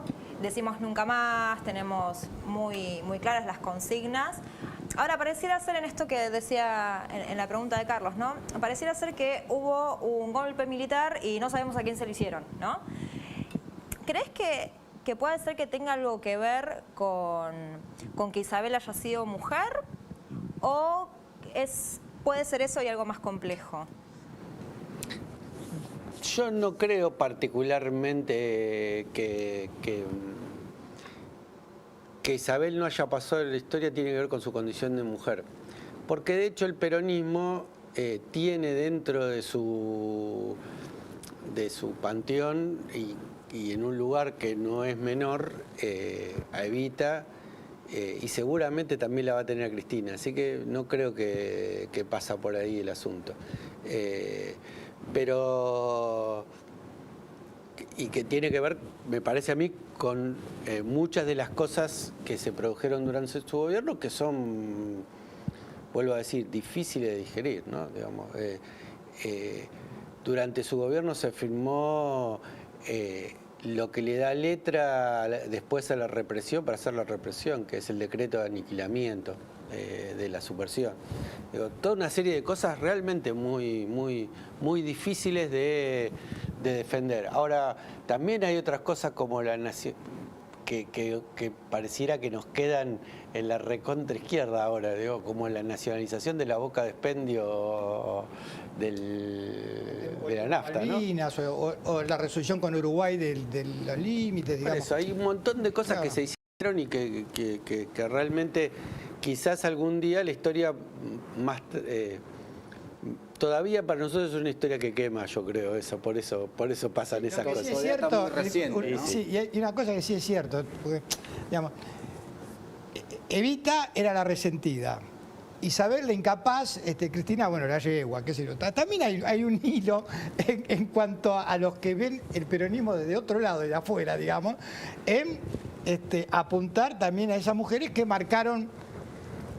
decimos nunca más, tenemos muy claras las consignas. Ahora, pareciera ser en esto que decía en la pregunta de Carlos, ¿no? Pareciera ser que hubo un golpe militar y no sabemos a quién se lo hicieron, ¿no? ¿Crees que puede ser que tenga algo que ver con que Isabel haya sido mujer? ¿O puede ser eso y algo más complejo? Yo no creo particularmente que Isabel no haya pasado en la historia tiene que ver con su condición de mujer. Porque de hecho el peronismo tiene dentro de su panteón y en un lugar que no es menor a Evita y seguramente también la va a tener a Cristina. Así que no creo que pasa por ahí el asunto. Pero... y que tiene que ver, me parece a mí, con muchas de las cosas que se produjeron durante su gobierno que son, vuelvo a decir, difíciles de digerir, ¿no? Digamos, durante su gobierno se firmó lo que le da letra después a la represión para hacer la represión, que es el decreto de aniquilamiento de la subversión. Digo, toda una serie de cosas realmente muy difíciles de defender. Ahora, también hay otras cosas como la nación que pareciera que nos quedan en la recontra izquierda ahora, digo, como la nacionalización de la boca de expendio de la nafta, ¿no? O la resolución con Uruguay de los límites, digamos. Por eso, hay un montón de cosas que se hicieron y que realmente quizás algún día la historia más... todavía para nosotros es una historia que quema, yo creo, por eso pasan esas cosas. Sí es cierto, sí, y hay una cosa que sí es cierto, porque, digamos, Evita era la resentida, Isabel la incapaz, Cristina, bueno, la yegua, qué sé yo. También hay un hilo en cuanto a los que ven el peronismo desde otro lado, de afuera, digamos, en apuntar también a esas mujeres que marcaron,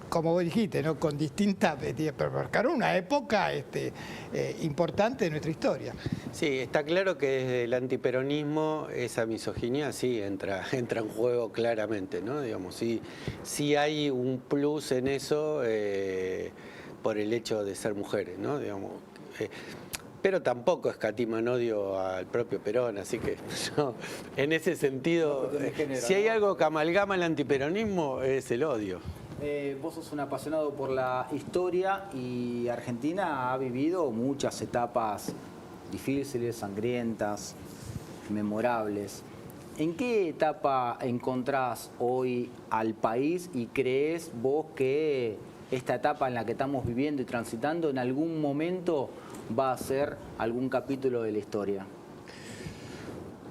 como vos dijiste, ¿no? Con distintas, pero marcaron una época importante de nuestra historia. Sí, está claro que desde el antiperonismo esa misoginia sí entra en juego claramente, ¿no? Digamos, sí hay un plus en eso por el hecho de ser mujeres, ¿no? Digamos, pero tampoco escatiman odio al propio Perón, así que no, en ese sentido, si hay algo que amalgama el antiperonismo es el odio. Vos sos un apasionado por la historia y Argentina ha vivido muchas etapas difíciles, sangrientas, memorables. ¿En qué etapa encontrás hoy al país y crees vos que esta etapa en la que estamos viviendo y transitando en algún momento va a ser algún capítulo de la historia?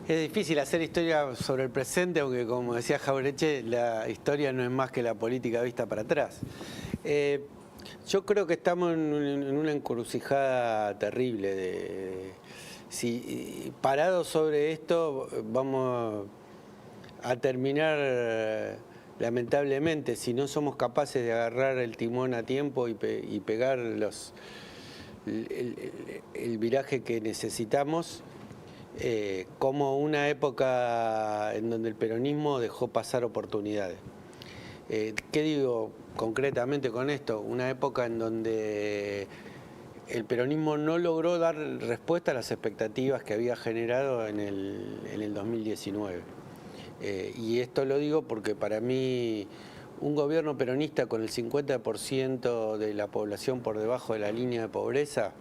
Es difícil hacer historia sobre el presente, aunque como decía Jauretche, la historia no es más que la política vista para atrás. Yo creo que estamos en una encrucijada terrible. Si parados sobre esto vamos a terminar, lamentablemente, si no somos capaces de agarrar el timón a tiempo y pegar el viraje que necesitamos, como una época en donde el peronismo dejó pasar oportunidades. ¿Qué digo concretamente con esto? Una época en donde el peronismo no logró dar respuesta a las expectativas que había generado en el 2019. Y esto lo digo porque para mí un gobierno peronista con el 50% de la población por debajo de la línea de pobreza,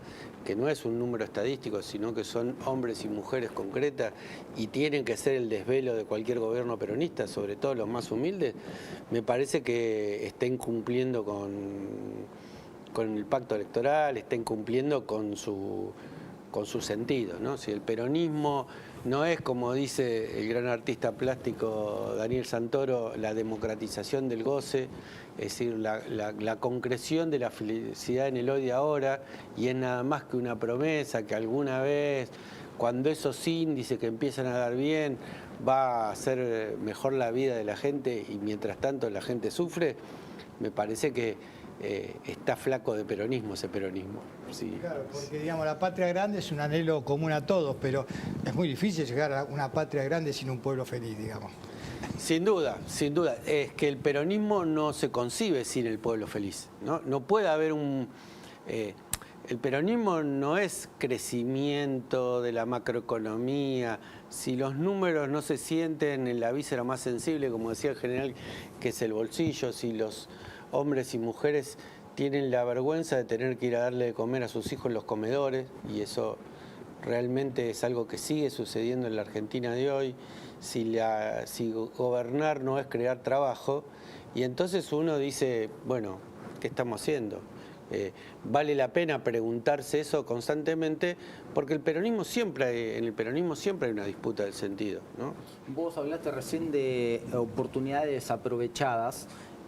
que no es un número estadístico, sino que son hombres y mujeres concretas y tienen que ser el desvelo de cualquier gobierno peronista, sobre todo los más humildes, me parece que está incumpliendo con el pacto electoral, está incumpliendo con su sentido, ¿no? Si el peronismo no es, como dice el gran artista plástico Daniel Santoro, la democratización del goce, es decir, la concreción de la felicidad en el hoy de ahora, y es nada más que una promesa que alguna vez cuando esos índices que empiezan a dar bien va a hacer mejor la vida de la gente y mientras tanto la gente sufre, me parece que está flaco de peronismo ese peronismo. Sí. Claro, porque digamos, la patria grande es un anhelo común a todos, pero es muy difícil llegar a una patria grande sin un pueblo feliz, digamos. Sin duda, sin duda. Es que el peronismo no se concibe sin el pueblo feliz, ¿no? No puede haber un... el peronismo no es crecimiento de la macroeconomía. Si los números no se sienten en la víscera más sensible, como decía el general, que es el bolsillo, si los hombres y mujeres tienen la vergüenza de tener que ir a darle de comer a sus hijos en los comedores, y eso realmente es algo que sigue sucediendo en la Argentina de hoy, si gobernar no es crear trabajo, y entonces uno dice, bueno, ¿qué estamos haciendo? Vale la pena preguntarse eso constantemente, porque en el peronismo siempre hay una disputa del sentido, ¿no? Vos hablaste recién de oportunidades desaprovechadas,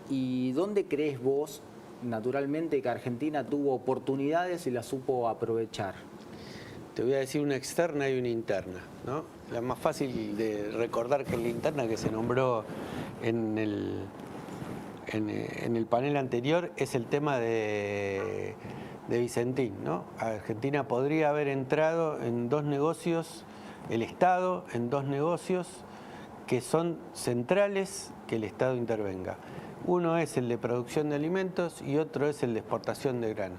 ¿y dónde crees vos, naturalmente, que Argentina tuvo oportunidades y las supo aprovechar? Te voy a decir una externa y una interna, ¿no? La más fácil de recordar que es la interna, que se nombró en el panel anterior, es el tema de Vicentín, ¿no? Argentina podría haber entrado en dos negocios, el Estado en dos negocios que son centrales que el Estado intervenga. Uno es el de producción de alimentos y otro es el de exportación de grano.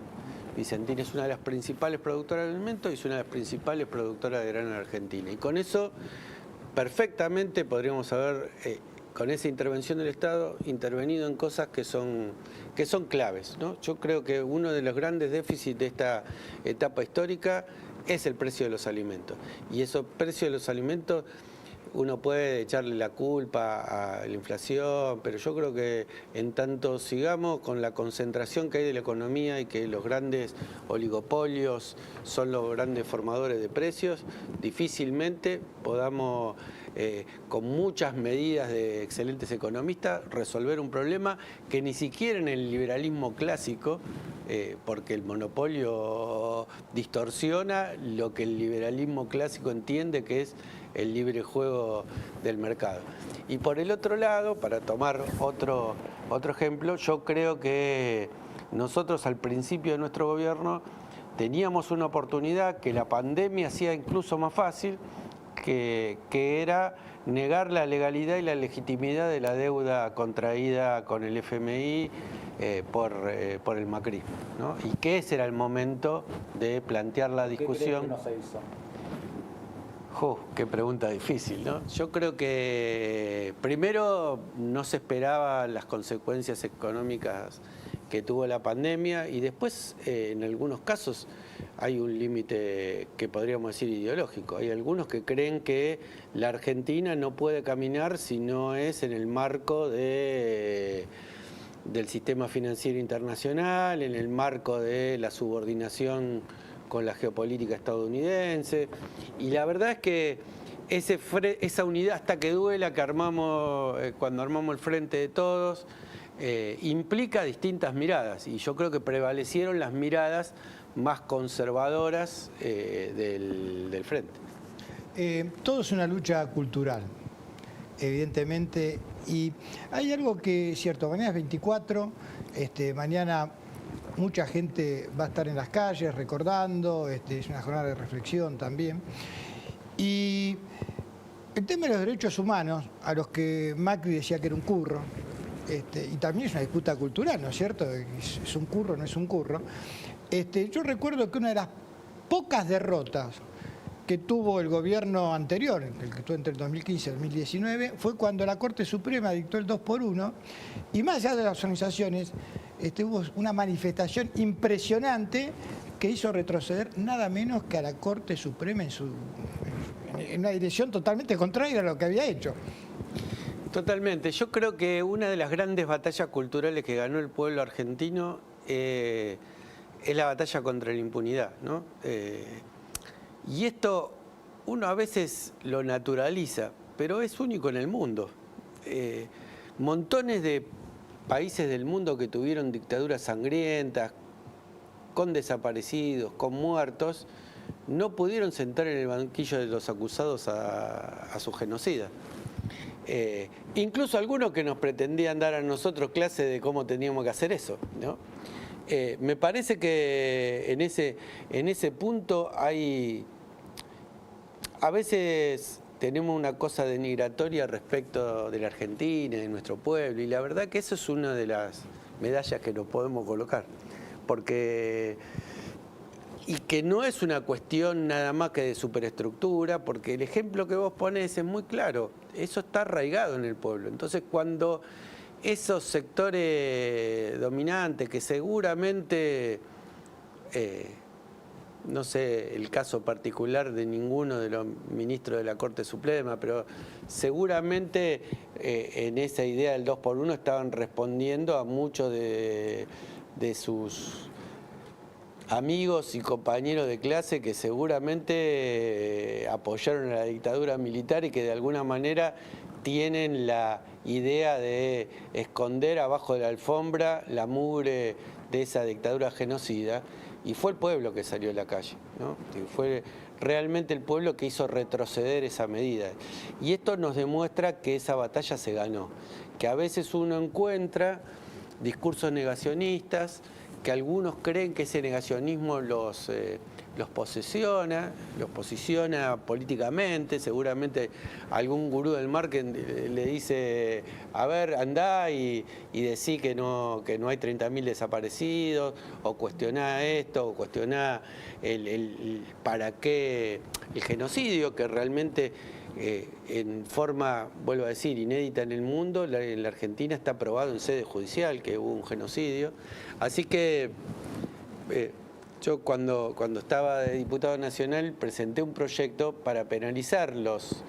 Vicentín es una de las principales productoras de alimentos y es una de las principales productoras de grano en Argentina. Y con eso, perfectamente podríamos haber, con esa intervención del Estado, intervenido en cosas que son claves, ¿no? Yo creo que uno de los grandes déficits de esta etapa histórica es el precio de los alimentos. Y esos precios de los alimentos, uno puede echarle la culpa a la inflación, pero yo creo que en tanto sigamos con la concentración que hay de la economía y que los grandes oligopolios son los grandes formadores de precios, difícilmente podamos, con muchas medidas de excelentes economistas, resolver un problema que ni siquiera en el liberalismo clásico, porque el monopolio distorsiona lo que el liberalismo clásico entiende que es el libre juego del mercado. Y por el otro lado, para tomar otro ejemplo, yo creo que nosotros al principio de nuestro gobierno teníamos una oportunidad que la pandemia hacía incluso más fácil, que era negar la legalidad y la legitimidad de la deuda contraída con el FMI por el macrismo, ¿no? Y que ese era el momento de plantear la discusión. ¿Qué crees que no se hizo? Qué pregunta difícil, ¿no? Yo creo que primero no se esperaban las consecuencias económicas que tuvo la pandemia y después en algunos casos hay un límite que podríamos decir ideológico. Hay algunos que creen que la Argentina no puede caminar si no es en el marco del sistema financiero internacional, en el marco de la subordinación con la geopolítica estadounidense, y la verdad es que esa unidad hasta que duela que armamos cuando armamos el Frente de Todos implica distintas miradas, y yo creo que prevalecieron las miradas más conservadoras del Frente. Todo es una lucha cultural, evidentemente, y hay algo que es cierto, mañana es 24, mañana mucha gente va a estar en las calles recordando, es una jornada de reflexión también. Y el tema de los derechos humanos, a los que Macri decía que era un curro, y también es una disputa cultural, ¿no es cierto? ¿Es un curro o no es un curro? Yo recuerdo que una de las pocas derrotas que tuvo el gobierno anterior, el que tuvo entre el 2015 y el 2019, fue cuando la Corte Suprema dictó el 2x1, y más allá de las organizaciones, hubo una manifestación impresionante que hizo retroceder nada menos que a la Corte Suprema en una dirección totalmente contraria a lo que había hecho. Totalmente. Yo creo que una de las grandes batallas culturales que ganó el pueblo argentino es la batalla contra la impunidad, ¿no? Y esto uno a veces lo naturaliza, pero es único en el mundo. Montones de países del mundo que tuvieron dictaduras sangrientas, con desaparecidos, con muertos, no pudieron sentar en el banquillo de los acusados a su genocida. Incluso algunos que nos pretendían dar a nosotros clase de cómo teníamos que hacer eso, ¿no? Me parece que en ese punto hay... A veces tenemos una cosa denigratoria respecto de la Argentina, de nuestro pueblo, y la verdad que eso es una de las medallas que nos podemos colocar, porque... Y que no es una cuestión nada más que de superestructura, porque el ejemplo que vos ponés es muy claro, eso está arraigado en el pueblo. Entonces, cuando esos sectores dominantes, que seguramente, no sé el caso particular de ninguno de los ministros de la Corte Suprema, pero seguramente en esa idea del 2x1 estaban respondiendo a muchos de sus amigos y compañeros de clase que seguramente apoyaron a la dictadura militar y que de alguna manera tienen la idea de esconder abajo de la alfombra la mugre de esa dictadura genocida, y fue el pueblo que salió a la calle, ¿no? Y fue realmente el pueblo que hizo retroceder esa medida. Y esto nos demuestra que esa batalla se ganó, que a veces uno encuentra discursos negacionistas, que algunos creen que ese negacionismo los posiciona políticamente. Seguramente algún gurú del marketing le dice, a ver, andá y decí que no hay 30.000 desaparecidos, o cuestioná esto, o cuestioná para qué el genocidio, que realmente en forma, vuelvo a decir, inédita en el mundo, en la Argentina está probado en sede judicial que hubo un genocidio. Así que yo cuando estaba de diputado nacional presenté un proyecto para penalizar los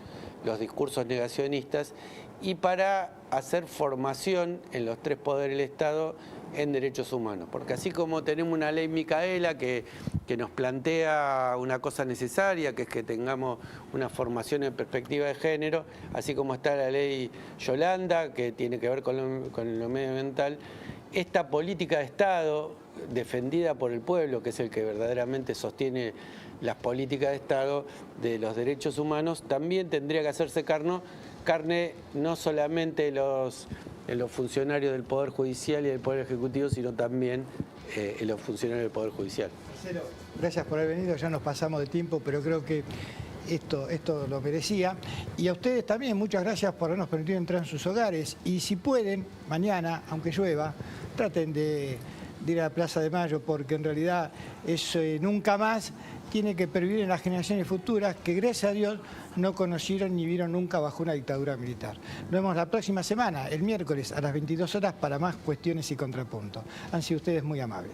discursos negacionistas y para hacer formación en los tres poderes del Estado en derechos humanos. Porque así como tenemos una ley Micaela que nos plantea una cosa necesaria, que es que tengamos una formación en perspectiva de género, así como está la ley Yolanda, que tiene que ver con lo medioambiental, esta política de Estado defendida por el pueblo, que es el que verdaderamente sostiene las políticas de Estado de los derechos humanos, también tendría que hacerse carne no solamente en los funcionarios del Poder Judicial y del Poder Ejecutivo, sino también en los funcionarios del Poder Judicial. Marcelo, gracias por haber venido, ya nos pasamos de tiempo, pero creo que esto lo merecía. Y a ustedes también, muchas gracias por habernos permitido entrar en sus hogares. Y si pueden, mañana, aunque llueva, traten de ir a la Plaza de Mayo, porque en realidad eso nunca más tiene que pervivir en las generaciones futuras que, gracias a Dios, no conocieron ni vieron nunca bajo una dictadura militar. Nos vemos la próxima semana, el miércoles a las 22 horas, para más Cuestiones y Contrapuntos. Han sido ustedes muy amables.